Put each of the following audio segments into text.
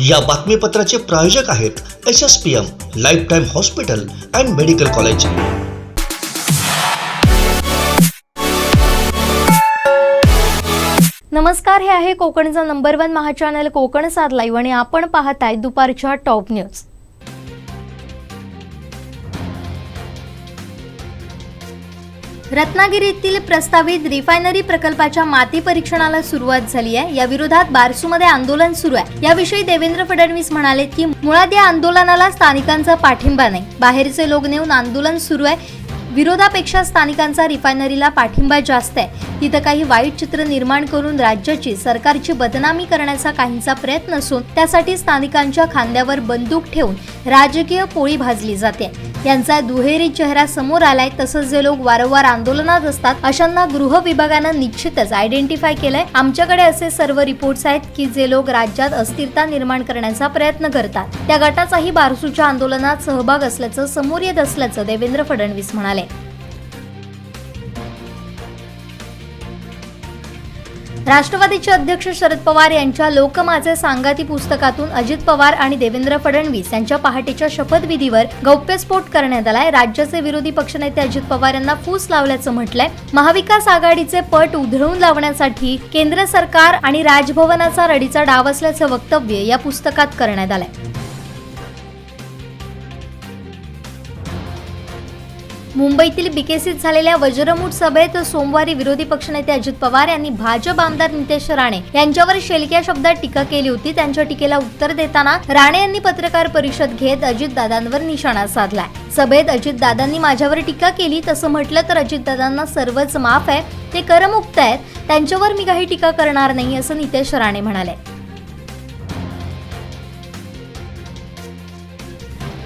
या बातमीपत्राचे प्रायोजक आहेत SSPM lifetime hospital and medical college. नमस्कार, हे आहे कोकणचा नंबर 1 महा चॅनल कोकण 7 लाईव्ह आणि आपण पाहताय दुपारच्या टॉप न्यूज। रत्नागिरीतील प्रस्तावित रिफायनरी प्रकल्पाच्या माती परीक्षणाला सुरुवात झाली आहे। या विरोधात बारसूमध्ये आंदोलन सुरू आहे। याविषयी देवेंद्र फडणवीस म्हणाले की मुळात या आंदोलनाला स्थानिकांचा पाठिंबा नाही, बाहेरचे लोक नेऊन आंदोलन सुरू आहे। विरोधापेक्षा स्थानिकांचा रिफायनरीला पाठिंबा जास्त आहे। तिथं काही वाईट चित्र निर्माण करून राज्याची सरकारची बदनामी करण्याचा काहींचा प्रयत्न असून त्यासाठी स्थानिकांच्या खांद्यावर बंदूक ठेवून राजकीय पोळी भाजली जाते। यांचा दुहेरी चेहरा समोर आलाय। तसंच जे लोक वारंवार आंदोलनात असतात अशांना गृह विभागानं निश्चितच आयडेंटिफाय केलंय। आमच्याकडे असे सर्व रिपोर्ट्स आहेत की जे लोक राज्यात अस्थिरता निर्माण करण्याचा प्रयत्न करतात त्या गटाचाही बारसूच्या आंदोलनात सहभाग असल्याचं समोर येत असल्याचं देवेंद्र फडणवीस म्हणाले। राष्ट्रवादीचे अध्यक्ष शरद पवार यांच्या लोक माझे सांगाती पुस्तकातून अजित पवार आणि देवेंद्र फडणवीस यांच्या पहाटेच्या शपथविधीवर गौप्यस्फोट करण्यात आलाय। राज्याचे विरोधी पक्षनेते अजित पवार यांना फूस लावल्याचं म्हटलंय। महाविकास आघाडीचे पट उधळून लावण्यासाठी केंद्र सरकार आणि राजभवनाचा रडीचा डाव असल्याचं वक्तव्य या पुस्तकात करण्यात आलंय। मुंबईतील बिकेसीत झालेल्या वज्रमूठ सभेत सोमवारी विरोधी पक्षनेते अजित पवार यांनी भाजप आमदार नितेश राणे यांच्यावर शेलक्या शब्दात टीका केली होती। त्यांच्या टीकेला उत्तर देताना राणे यांनी पत्रकार परिषद घेत अजितदादांवर निशाणा साधलाय। सभेत अजितदादांनी माझ्यावर टीका केली तसं म्हटलं तर अजितदादांना सर्वच माफ आहे, ते करमुक्त आहेत, त्यांच्यावर मी काही टीका करणार नाही असं नितेश राणे म्हणाले।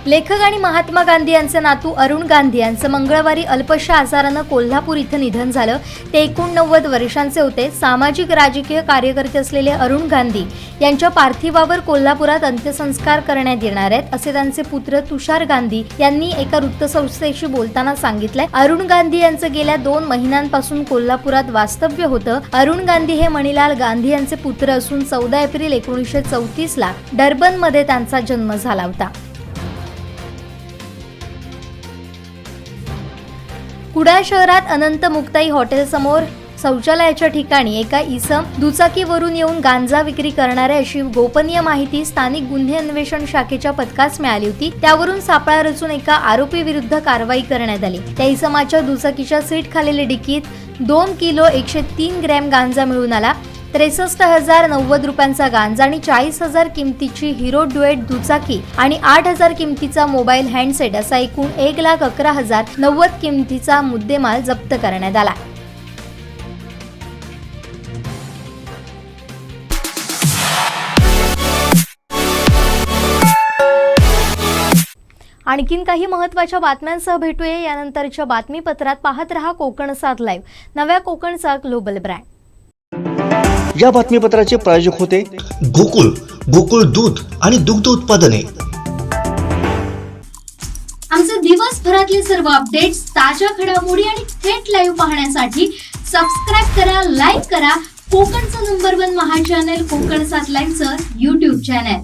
लेखक आणि महात्मा गांधी यांचे नातू अरुण गांधी यांचं मंगळवारी अल्पशा आजारानं कोल्हापूर इथं निधन झालं। ते 89 वर्षांचे होते। सामाजिक राजकीय कार्यकर्ते असलेले अरुण गांधी यांच्या पार्थिवावर कोल्हापुरात अंत्यसंस्कार करण्यात येणार आहेत असे त्यांचे पुत्र तुषार गांधी यांनी एका वृत्तसंस्थेशी बोलताना सांगितलंय। अरुण गांधी यांचं गेल्या 2 महिन्यांपासून कोल्हापुरात वास्तव्य होतं। अरुण गांधी हे मणिलाल गांधी यांचे पुत्र असून 14 एप्रिल 1934 ला डर्बनमध्ये त्यांचा जन्म झाला होता। कुडाळ शहरात अनंत मुक्ताई हॉटेल समोर शौचालयाच्या ठिकाणी एका इसम दुचाकीवरून येऊन गांजा विक्री करणारे अशी गोपनीय माहिती स्थानिक गुन्हे अन्वेषण शाखेच्या पथकास मिळाली होती। त्यावरून सापळा रचून एका आरोपी विरुद्ध कारवाई करण्यात आली। त्या इसमाच्या दुचाकीच्या सीट खालील डिकीत 2 किलो 103 ग्रॅम गांजा मिळून आला। 63,090 रुपयांचा गांजा आणि 40,000 किमतीची हिरो ड्युएट दुचाकी आणि 8,000 किमतीचा मोबाईल हँडसेट असा एकूण 1,11,090 किमतीचा मुद्देमाल जप्त करण्यात आला। आणखीन काही महत्त्वाच्या बातम्यांसह भेटूया यानंतरच्या बातमीपत्रात। पाहत रहा कोकण 7 लाईव्ह, नव्या कोकणचा ग्लोबल ब्रँड। या बातमीपत्राचे प्रायोजक होते गोकुळ दूध आणि दुग्ध उत्पादने। आमचे दिवसभरातले सर्व अपडेट्स, ताज्या घडामोडी आणि थेट लाईव्ह पाहण्यासाठी सबस्क्राइब करा, लाईक करा कोकणचं नंबर 1 महा चॅनल कोकण 7 लाईव्हचं YouTube चॅनल।